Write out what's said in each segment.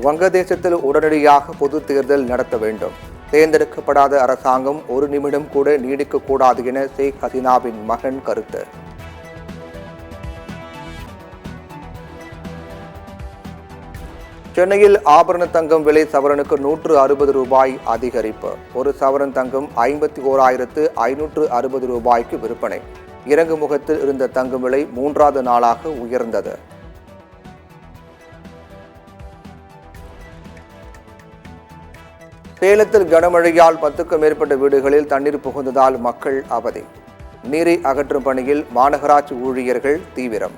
வங்கதேசத்தில் உடனடியாக பொது தேர்தல் நடத்த வேண்டும். தேர்ந்தெடுக்கப்படாத அரசாங்கம் ஒரு நிமிடம் கூட நீடிக்கக்கூடாது என ஷேக் ஹசீனாவின் மகன் கருத்து. சென்னையில் ஆபரண தங்கம் விலை சவரனுக்கு 160 ரூபாய் அதிகரிப்பு. ஒரு சவரன் தங்கம் 51,560 ரூபாய்க்கு விற்பனை. இறங்கு முகத்தில் இருந்த தங்கம் விலை 3வது நாளாக உயர்ந்தது. சேலத்தில் கனமழையால் 10க்கும் மேற்பட்ட வீடுகளில் தண்ணீர் புகுந்ததால் மக்கள் அவதி. நீரை அகற்றும் பணியில் மாநகராட்சி ஊழியர்கள் தீவிரம்.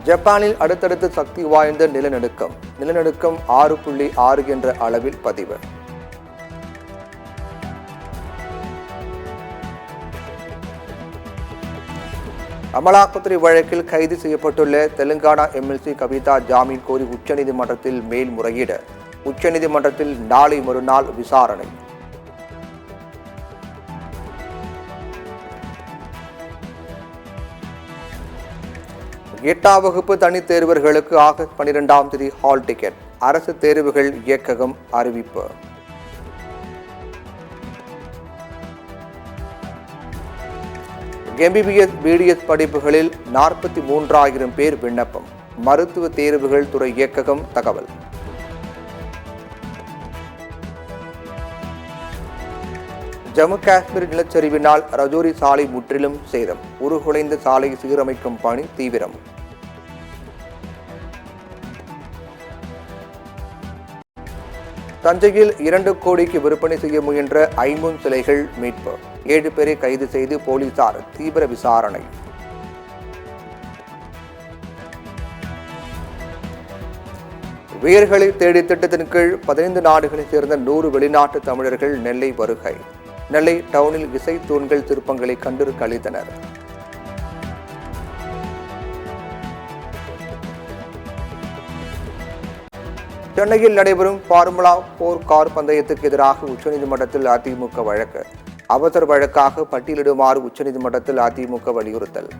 ஜப்பானில் அடுத்தடுத்து சக்தி வாய்ந்த நிலநடுக்கம் 6.6 என்ற அளவில் பதிவு. அமலாக்கத்துறை வழக்கில் கைது செய்யப்பட்டுள்ள தெலுங்கானா எம்எல்சி கவிதா ஜாமீன் கோரி உச்சநீதிமன்றத்தில் மேல்முறையீடு. உச்சநீதிமன்றத்தில் நாளை மறுநாள் விசாரணை. 8ஆம் வகுப்பு தனித் தேர்வர்களுக்கு ஆகஸ்ட் 12ஆம் தேதி ஹால் டிக்கெட். அரசு தேர்வுகள் இயக்ககம் அறிவிப்பு. எம்பிபிஎஸ் பிடிஎஸ் படிப்புகளில் 43,000 பேர் விண்ணப்பம். மருத்துவ தேர்வுகள் துறை இயக்ககம் தகவல். ஜம்மு காஷ்மீர் நிலச்சரிவினால் ரஜோரி சாலை முற்றிலும் சேதம். உருகுலைந்த சாலை சீரமைக்கும் பணி தீவிரம். தஞ்சையில் 2 கோடிக்கு விற்பனை செய்ய முயன்ற ஐம்பொன் சிலைகள் மீட்பு. 7 பேரை கைது செய்து போலீசார் தீவிர விசாரணை. வேர்களை தேடி திட்டத்தின் கீழ் 15 நாடுகளைச் சேர்ந்த 100 வெளிநாட்டு தமிழர்கள் நெல்லை வருகை. நெல்லை டவுனில் இசை தூண்கள் சிற்பங்களை கண்டு களித்தனர். சென்னையில் நடைபெறும் ஃபார்முலா 4 கார் பந்தயத்துக்கு எதிராக உச்சநீதிமன்றத்தில் அதிமுக வழக்கு. அவசர வழக்காக பட்டியலிடுமாறு உச்சநீதிமன்றத்தில் அதிமுக வலியுறுத்தல்.